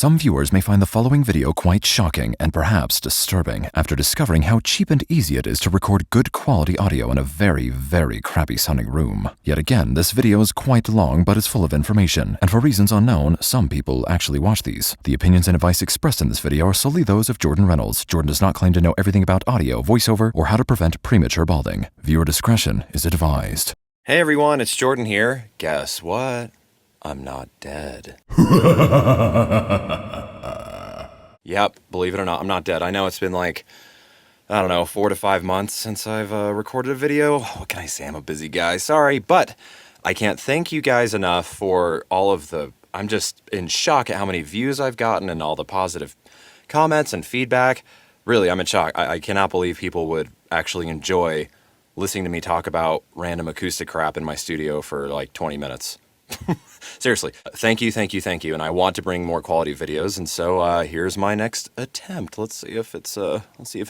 Some viewers may find the following video quite shocking and perhaps disturbing after discovering how cheap and easy it is to record good quality audio in a very, very crappy sounding room. Yet again, this video is quite long but is full of information, and for reasons unknown, some people actually watch these. The opinions and advice expressed in this video are solely those of Jordan Reynolds. Jordan does not claim to know everything about audio, voiceover, or how to prevent premature balding. Viewer discretion is advised. Hey everyone, it's Jordan here. Guess what? I'm not dead. Yep, believe it or not, I'm not dead. I know it's been like, I don't know, 4 to 5 months since I've recorded a video. What can I say? I'm a busy guy. Sorry, but I can't thank you guys enough for all of the... I'm just in shock at how many views I've gotten and all the positive comments and feedback. Really, I'm in shock. I cannot believe people would actually enjoy listening to me talk about random acoustic crap in my studio for like 20 minutes. Seriously, thank you, and I want to bring more quality videos, and so here's my next attempt. Let's see if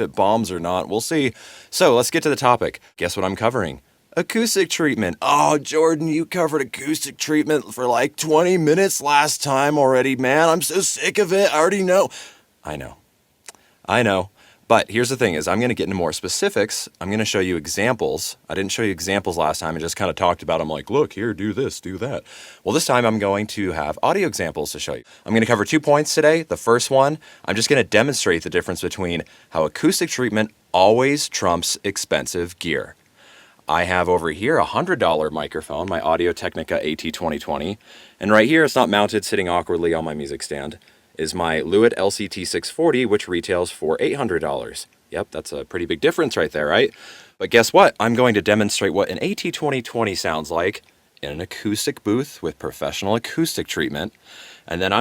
it bombs or not. We'll see. So let's get to the topic. Guess what I'm covering? Acoustic treatment. Oh, Jordan, you covered acoustic treatment for like 20 minutes last time already, man. I'm so sick of it. I already know. I know. But here's the thing is I'm going to get into more specifics. I'm going to show you examples. I didn't show you examples last time. I just kind of talked about them like, look, here, do this, do that. Well, this time I'm going to have audio examples to show you. I'm going to cover 2 points today. The first one, I'm just going to demonstrate the difference between how acoustic treatment always trumps expensive gear. I have over here a $100 microphone, my Audio-Technica AT-2020. And right here, it's not mounted, sitting awkwardly on my music stand, is my Lewitt LCT 640, which retails for $800. Yep, that's a pretty big difference right there, right? But guess what? I'm going to demonstrate what an AT-2020 sounds like in an acoustic booth with professional acoustic treatment. And then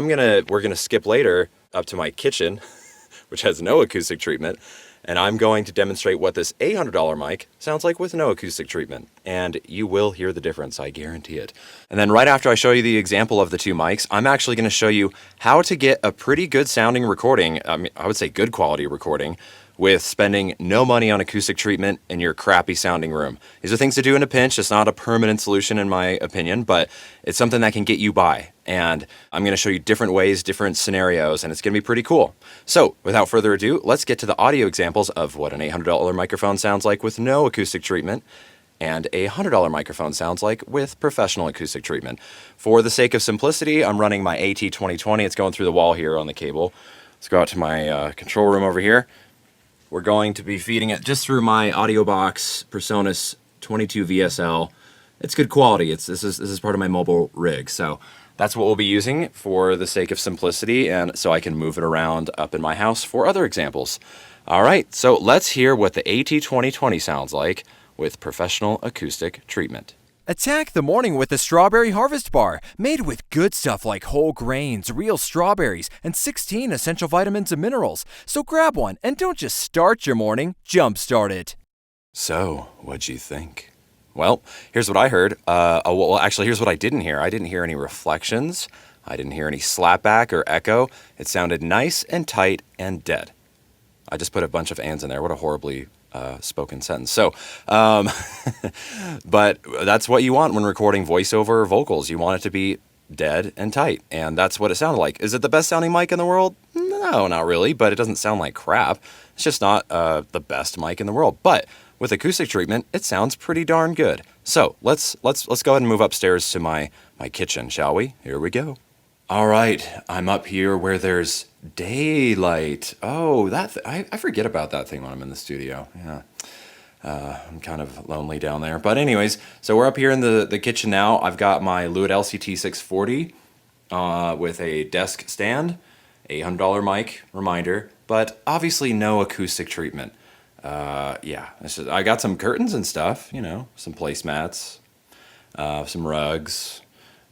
we're gonna skip later up to my kitchen, which has no acoustic treatment. And I'm going to demonstrate what this $800 mic sounds like with no acoustic treatment. And you will hear the difference, I guarantee it. And then right after I show you the example of the 2 mics, I'm actually going to show you how to get a pretty good sounding recording, I would say good quality recording, with spending no money on acoustic treatment in your crappy sounding room. These are things to do in a pinch. It's not a permanent solution in my opinion, but it's something that can get you by. And I'm going to show you different ways, different scenarios, and it's going to be pretty cool. So without further ado, let's get to the audio examples of what an $800 microphone sounds like with no acoustic treatment and a $100 microphone sounds like with professional acoustic treatment. For the sake of simplicity, I'm running my AT-2020. It's going through the wall here on the cable. Let's go out to my control room over here. We're going to be feeding it just through my audio box Presonus 22 VSL. It's good quality. This is part of my mobile rig, so that's what we'll be using for the sake of simplicity, and so I can move it around up in my house for other examples. All right, so let's hear what the AT-2020 sounds like with professional acoustic treatment. Attack the morning with a strawberry harvest bar, made with good stuff like whole grains, real strawberries, and 16 essential vitamins and minerals. So grab one and don't just start your morning, jumpstart it. So, what'd you think? Well, here's what I heard. Well, actually, here's what I didn't hear. I didn't hear any reflections. I didn't hear any slapback or echo. It sounded nice and tight and dead. I just put a bunch of ands in there. What a horribly spoken sentence. So, but that's what you want when recording voiceover vocals. You want it to be dead and tight, and that's what it sounded like. Is it the best sounding mic in the world? No, not really, but it doesn't sound like crap. It's just not the best mic in the world. But with acoustic treatment, it sounds pretty darn good. So let's go ahead and move upstairs to my kitchen, shall we? Here we go. All right, I'm up here where there's daylight. Oh, I forget about that thing when I'm in the studio. Yeah, I'm kind of lonely down there. But anyways, so we're up here in the kitchen now. I've got my Lewitt LCT 640 with a desk stand, $800 mic, reminder, but obviously no acoustic treatment. Yeah, I got some curtains and stuff, you know, some placemats, some rugs,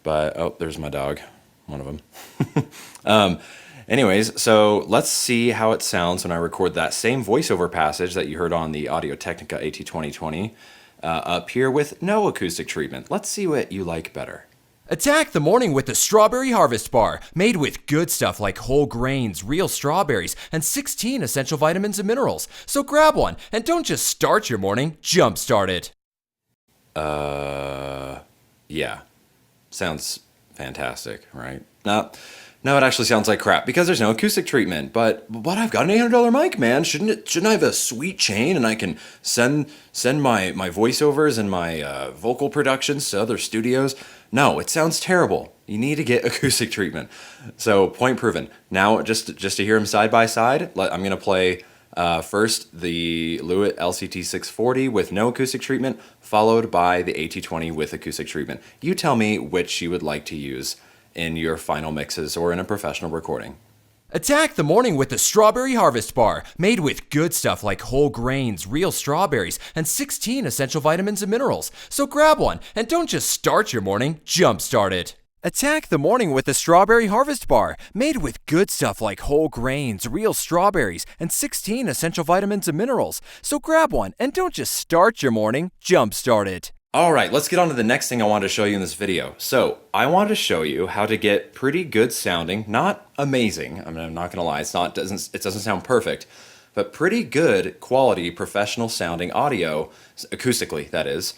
but, oh, there's my dog. One of them. Anyways, so let's see how it sounds when I record that same voiceover passage that you heard on the Audio-Technica AT-2020 up here with no acoustic treatment. Let's see what you like better. Attack the morning with a strawberry harvest bar, made with good stuff like whole grains, real strawberries, and 16 essential vitamins and minerals. So grab one and don't just start your morning, jumpstart it. Yeah. Sounds fantastic, right? Now, No, it actually sounds like crap because there's no acoustic treatment. But I've got an $800 mic, man. Shouldn't I have a sweet chain and I can send my voiceovers and my vocal productions to other studios? No, it sounds terrible. You need to get acoustic treatment. So point proven. Now just to hear them side by side, I'm gonna play first the Lewitt LCT 640 with no acoustic treatment, followed by the AT20 with acoustic treatment. You tell me which you would like to use in your final mixes or in a professional recording. Attack the morning with the Strawberry Harvest Bar, made with good stuff like whole grains, real strawberries, and 16 essential vitamins and minerals. So grab one and don't just start your morning, jumpstart it. Attack the morning with the Strawberry Harvest Bar, made with good stuff like whole grains, real strawberries, and 16 essential vitamins and minerals. So grab one and don't just start your morning, jumpstart it. All right, let's get on to the next thing I wanted to show you in this video. So I wanted to show you how to get pretty good sounding, not amazing. I mean, I'm not gonna lie, it doesn't sound perfect, but pretty good quality professional sounding audio, acoustically that is,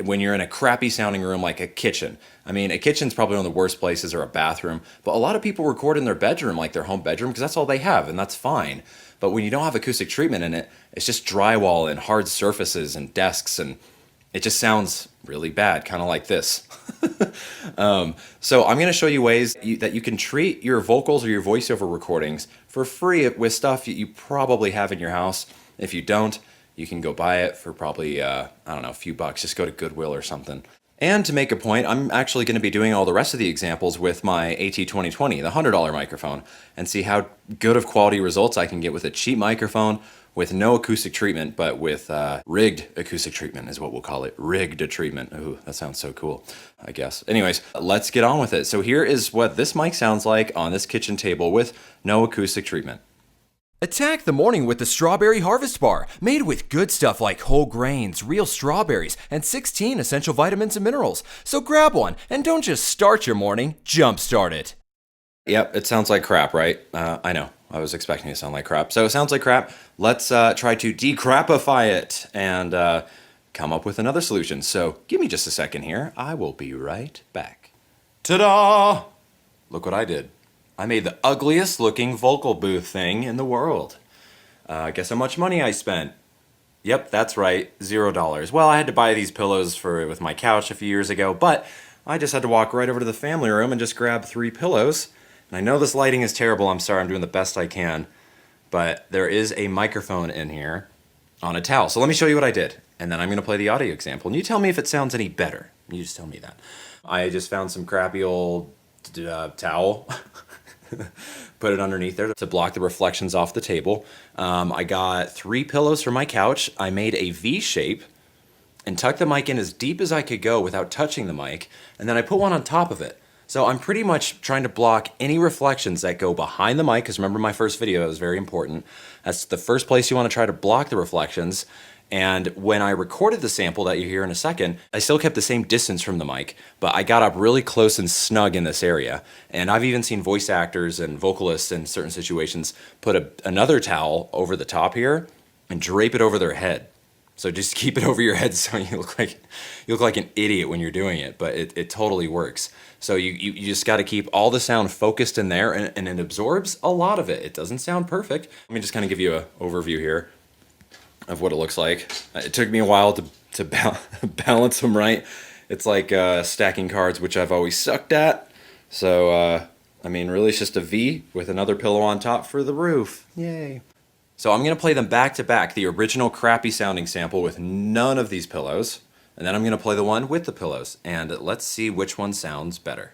when you're in a crappy sounding room like a kitchen. I mean, a kitchen's probably one of the worst places, or a bathroom, but a lot of people record in their bedroom, like their home bedroom, because that's all they have, and that's fine. But when you don't have acoustic treatment in it, it's just drywall and hard surfaces and desks, and it just sounds really bad, kind of like this. So I'm going to show you ways that you can treat your vocals or your voiceover recordings for free with stuff you probably have in your house. If you don't, you can go buy it for probably, I don't know, a few bucks. Just go to Goodwill or something. And to make a point, I'm actually going to be doing all the rest of the examples with my AT2020, the $100 microphone, and see how good of quality results I can get with a cheap microphone with no acoustic treatment, but with rigged acoustic treatment is what we'll call it. Rigged treatment. Ooh, that sounds so cool, I guess. Anyways, let's get on with it. So here is what this mic sounds like on this kitchen table with no acoustic treatment. Attack the morning with the Strawberry Harvest Bar, made with good stuff like whole grains, real strawberries, and 16 essential vitamins and minerals. So grab one and don't just start your morning, jumpstart it. Yep, it sounds like crap, right? I know. I was expecting it to sound like crap. So it sounds like crap. Let's try to decrapify it and come up with another solution. So give me just a second here. I will be right back. Ta-da! Look what I did. I made the ugliest looking vocal booth thing in the world. Guess how much money I spent? Yep, that's right, $0. Well, I had to buy these pillows with my couch a few years ago, but I just had to walk right over to the family room and just grab 3 pillows. And I know this lighting is terrible, I'm sorry, I'm doing the best I can, but there is a microphone in here on a towel. So let me show you what I did, and then I'm gonna play the audio example, and you tell me if it sounds any better. You just tell me that. I just found some crappy old towel, put it underneath there to block the reflections off the table. I got 3 pillows for my couch. I made a V shape and tucked the mic in as deep as I could go without touching the mic, and then I put one on top of it. So I'm pretty much trying to block any reflections that go behind the mic, because remember my first video, that was very important. That's the first place you want to try to block the reflections. And when I recorded the sample that you hear in a second, I still kept the same distance from the mic, but I got up really close and snug in this area. And I've even seen voice actors and vocalists in certain situations put another towel over the top here and drape it over their head. So just keep it over your head so you look like an idiot when you're doing it, but it totally works. So you just got to keep all the sound focused in there, and it absorbs a lot of it. It doesn't sound perfect. Let me just kind of give you an overview here of what it looks like. It took me a while to balance them right. It's like stacking cards, which I've always sucked at. So, I mean, really it's just a V with another pillow on top for the roof. Yay. So I'm going to play them back to back, the original crappy sounding sample with none of these pillows, and then I'm going to play the one with the pillows, and let's see which one sounds better.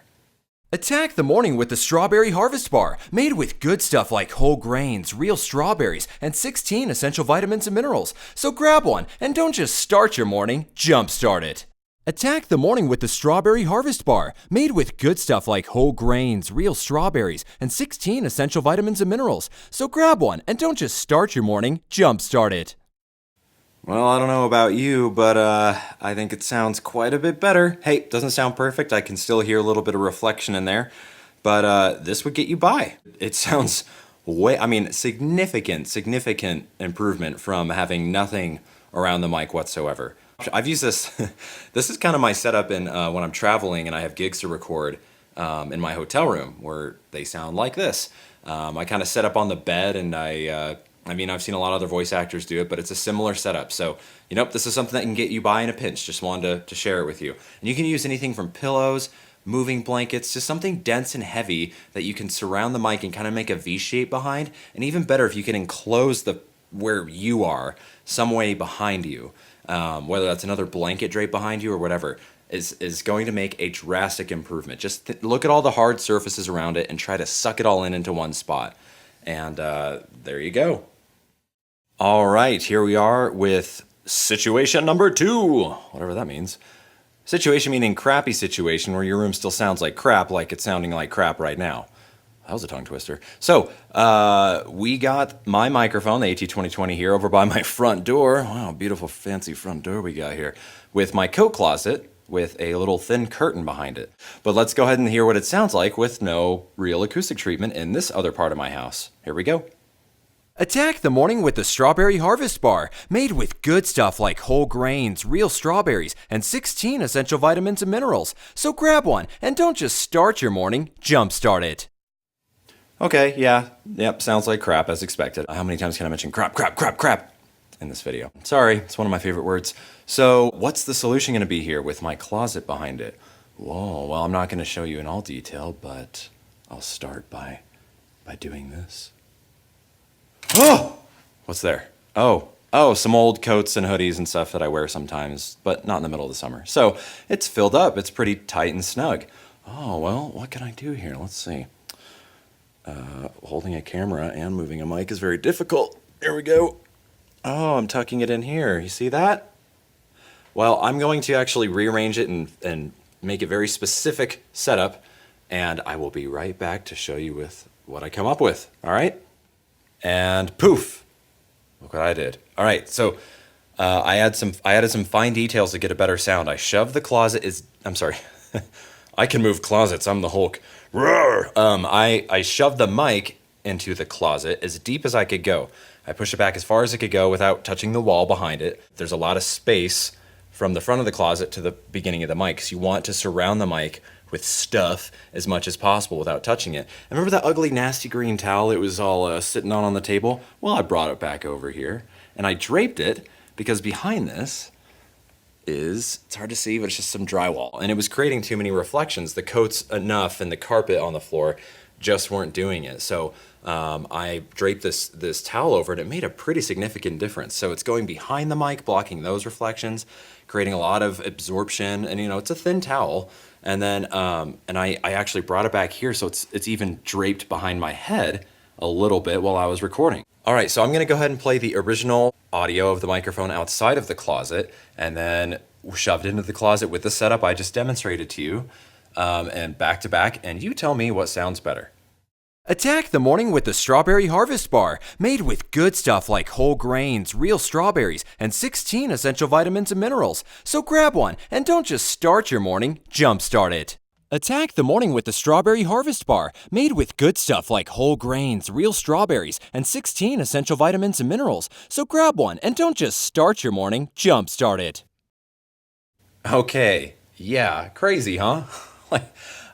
Attack the morning with the Strawberry Harvest Bar, made with good stuff like whole grains, real strawberries, and 16 essential vitamins and minerals. So grab one and don't just start your morning, jumpstart it. Attack the morning with the Strawberry Harvest Bar, made with good stuff like whole grains, real strawberries, and 16 essential vitamins and minerals. So grab one and don't just start your morning, jumpstart it. Well, I don't know about you, but I think it sounds quite a bit better. Hey, it doesn't sound perfect. I can still hear a little bit of reflection in there, but this would get you by. It sounds significant improvement from having nothing around the mic whatsoever. I've used this. This is kind of my setup in when I'm traveling and I have gigs to record. in my hotel room where they sound like this. I kind of set up on the bed, and I mean, I've seen a lot of other voice actors do it, but it's a similar setup. So, you know, this is something that can get you by in a pinch. Just wanted to share it with you. And you can use anything from pillows, moving blankets, just something dense and heavy that you can surround the mic and kind of make a V shape behind. And even better if you can enclose where you are some way behind you, whether that's another blanket drape behind you or whatever, is going to make a drastic improvement. Just look at all the hard surfaces around it and try to suck it all into one spot. And there you go. All right, here we are with situation number 2, whatever that means. Situation meaning crappy situation where your room still sounds like crap, like it's sounding like crap right now. That was a tongue twister. So we got my microphone, the AT2020 here, over by my front door. Wow, beautiful fancy front door we got here. With my coat closet with a little thin curtain behind it. But let's go ahead and hear what it sounds like with no real acoustic treatment in this other part of my house. Here we go. Attack the morning with the Strawberry Harvest Bar, made with good stuff like whole grains, real strawberries, and 16 essential vitamins and minerals. So grab one, and don't just start your morning, jumpstart it. Okay, yep, sounds like crap as expected. How many times can I mention crap in this video? Sorry, it's one of my favorite words. So what's the solution going to be here with my closet behind it? Whoa, well, I'm not going to show you in all detail, but I'll start by doing this. Oh! What's there? Oh, some old coats and hoodies and stuff that I wear sometimes, but not in the middle of the summer. So it's filled up. It's pretty tight and snug. Oh, well, what can I do here? Let's see. Holding a camera and moving a mic is very difficult. Here we go. Oh, I'm tucking it in here. You see that? Well, I'm going to actually rearrange it and make a very specific setup, and I will be right back to show you with what I come up with. All right? And poof, look what I did. All right, so I added some fine details to get a better sound. I shoved the closet I'm sorry, I can move closets. I'm the Hulk. Roar! I shoved the mic into the closet as deep as I could go. I pushed it back as far as it could go without touching the wall behind it. There's a lot of space from the front of the closet to the beginning of the mic, because you want to surround the mic with stuff as much as possible without touching it. And remember that ugly, nasty green towel it was all sitting on the table? Well, I brought it back over here, and I draped it, because behind this it's hard to see, but it's just some drywall. And it was creating too many reflections. The coat's enough, and the carpet on the floor just weren't doing it. So I draped this towel over it. It made a pretty significant difference. So it's going behind the mic, blocking those reflections, creating a lot of absorption. And, you know, it's a thin towel. And then, and I actually brought it back here, so it's even draped behind my head a little bit while I was recording. All right, so I'm gonna go ahead and play the original audio of the microphone outside of the closet, and then shoved into the closet with the setup I just demonstrated to you, and back to back, and you tell me what sounds better. Attack the morning with the Strawberry Harvest Bar, made with good stuff like whole grains, real strawberries, and 16 essential vitamins and minerals. So grab one, and don't just start your morning, jumpstart it. Attack the morning with the Strawberry Harvest Bar, made with good stuff like whole grains, real strawberries, and 16 essential vitamins and minerals. So grab one, and don't just start your morning, jumpstart it. Okay, yeah, crazy, huh?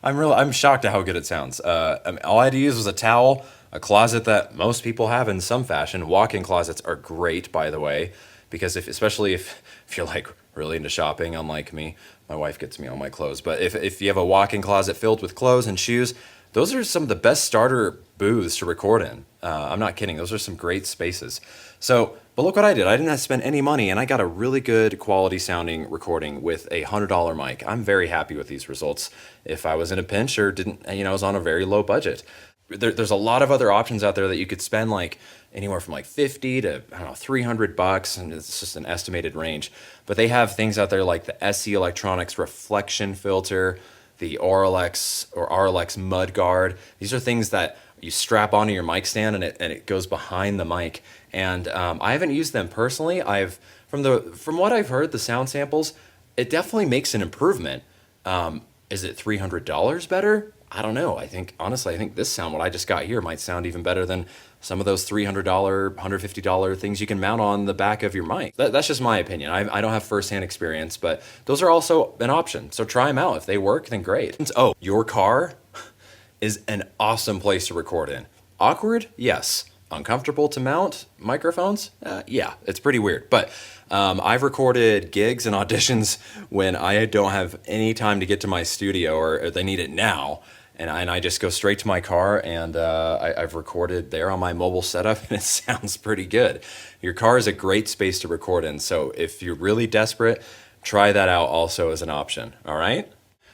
I'm shocked at how good it sounds. I mean, all I had to use was a towel, a closet that most people have in some fashion. Walk-in closets are great, by the way, because especially if you're like really into shopping, unlike me. My wife gets me all my clothes. But if you have a walk-in closet filled with clothes and shoes, those are some of the best starter booths to record in. I'm not kidding. Those are some great spaces. So, but look what I did. I didn't have to spend any money, and I got a really good quality sounding recording with a $100 mic. I'm very happy with these results. If I was in a pinch or was on a very low budget. There's a lot of other options out there that you could spend like anywhere from like 50 to, I don't know, $300, and it's just an estimated range. But they have things out there like the SE Electronics reflection filter, the RLX mudguard. These are things that you strap onto your mic stand, and it goes behind the mic. And I haven't used them personally. From what I've heard, the sound samples, it definitely makes an improvement. Is it $300 better? I don't know. Honestly, I think this sound, what I just got here, might sound even better than some of those $300, $150 things you can mount on the back of your mic. That's just my opinion. I don't have firsthand experience, but those are also an option. So try them out. If they work, then great. Oh, your car is an awesome place to record in. Awkward? Yes. Uncomfortable to mount microphones? Yeah, it's pretty weird. But I've recorded gigs and auditions when I don't have any time to get to my studio, or they need it now. And I just go straight to my car, and I've recorded there on my mobile setup, and it sounds pretty good. Your car is a great space to record in, so if you're really desperate, try that out also as an option, all right?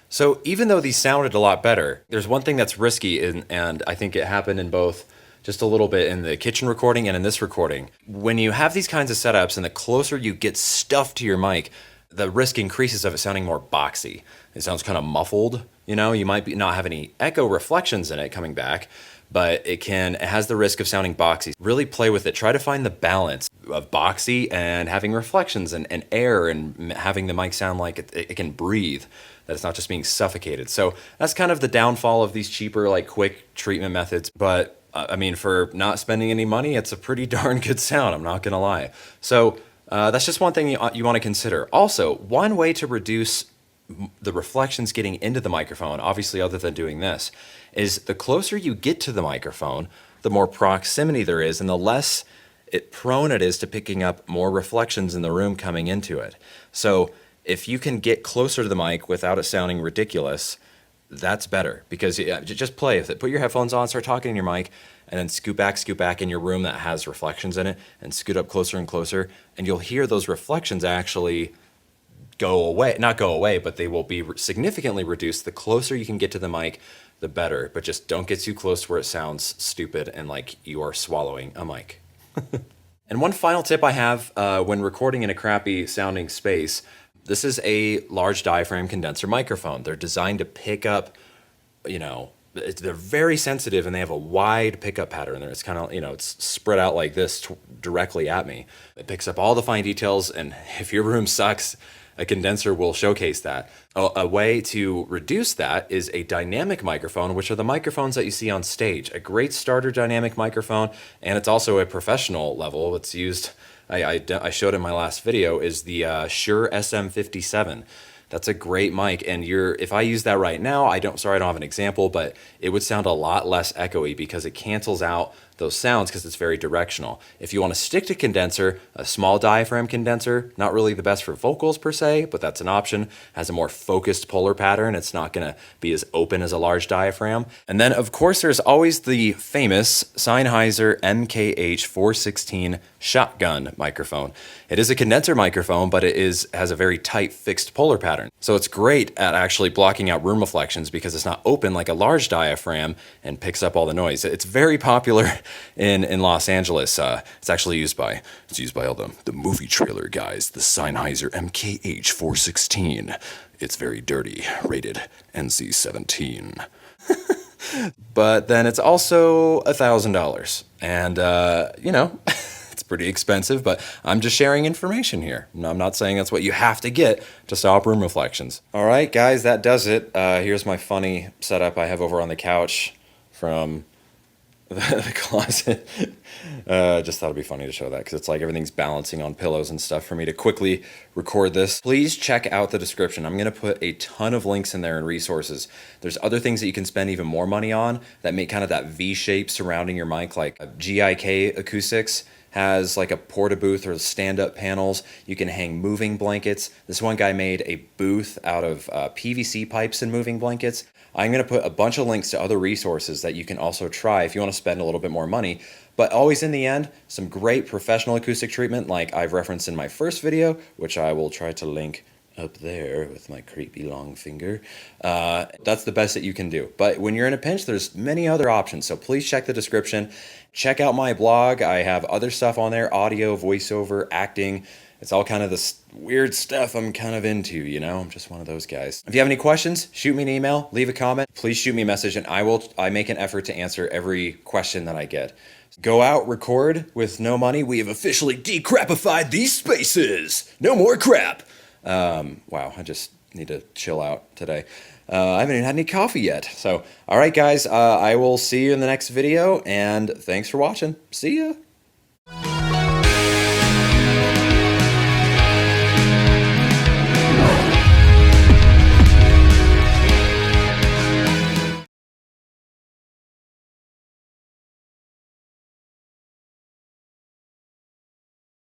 So even though these sounded a lot better, there's one thing that's risky, and I think it happened in both, just a little bit in the kitchen recording and in this recording. When you have these kinds of setups, and the closer you get stuff to your mic, the risk increases of it sounding more boxy. It sounds kind of muffled. You know, you might not have any echo reflections in it coming back, but it has the risk of sounding boxy. Really play with it. Try to find the balance of boxy and having reflections and air, and having the mic sound like it can breathe, that it's not just being suffocated. So that's kind of the downfall of these cheaper, like quick treatment methods. But I mean, for not spending any money, it's a pretty darn good sound, I'm not gonna lie. So that's just one thing you want to consider. Also, one way to reduce the reflections getting into the microphone, obviously other than doing this, is the closer you get to the microphone, the more proximity there is, and the less prone it is to picking up more reflections in the room coming into it. So if you can get closer to the mic without it sounding ridiculous, that's better, because just play with it. Put your headphones on, start talking in your mic, and then scoot back in your room that has reflections in it, and scoot up closer and closer, and you'll hear those reflections actually go away. Not go away, but they will be significantly reduced. The closer you can get to the mic, the better, but just don't get too close to where it sounds stupid and like you are swallowing a mic. And one final tip I have when recording in a crappy sounding space, this is a large diaphragm condenser microphone. They're designed to pick up, they're very sensitive, and they have a wide pickup pattern. It's kind of, it's spread out like this directly at me. It picks up all the fine details, and if your room sucks, a condenser will showcase that. A way to reduce that is a dynamic microphone, which are the microphones that you see on stage. A great starter dynamic microphone, and it's also a professional level. It's used, I showed in my last video, is the Shure SM57. That's a great mic, and if I use that right now, I don't have an example, but it would sound a lot less echoey because it cancels out those sounds because it's very directional. If you want to stick to condenser, a small diaphragm condenser, not really the best for vocals per se, but that's an option, has a more focused polar pattern. It's not going to be as open as a large diaphragm. And then, of course, there's always the famous Sennheiser MKH416 shotgun microphone. It is a condenser microphone, but it has a very tight fixed polar pattern. So it's great at actually blocking out room reflections because it's not open like a large diaphragm and picks up all the noise. It's very popular in Los Angeles. It's actually used by all the movie trailer guys, the Sennheiser MKH416. It's very dirty, rated NC-17. But then it's also $1,000, and it's pretty expensive, but I'm just sharing information here. I'm not saying that's what you have to get to stop room reflections. All right, guys, that does it. Here's my funny setup I have over on the couch from the closet. Just thought it'd be funny to show that because it's like everything's balancing on pillows and stuff for me to quickly record this. Please check out the description. I'm going to put a ton of links in there and resources. There's other things that you can spend even more money on that make kind of that V shape surrounding your mic, like GIK Acoustics has like a porta booth or stand-up panels. You can hang moving blankets. This one guy made a booth out of PVC pipes and moving blankets. I'm going to put a bunch of links to other resources that you can also try if you want to spend a little bit more money. But always in the end, some great professional acoustic treatment like I've referenced in my first video, which I will try to link up there with my creepy long finger. That's the best that you can do. But when you're in a pinch, there's many other options. So please check the description. Check out my blog. I have other stuff on there, audio, voiceover, acting. It's all kind of this weird stuff I'm kind of into, I'm just one of those guys. If you have any questions, shoot me an email, leave a comment. Please shoot me a message, and I make an effort to answer every question that I get. Go out, record with no money. We have officially decrapified these spaces. No more crap. Wow, I just need to chill out today. I haven't even had any coffee yet. So, all right, guys, I will see you in the next video, and thanks for watching. See ya.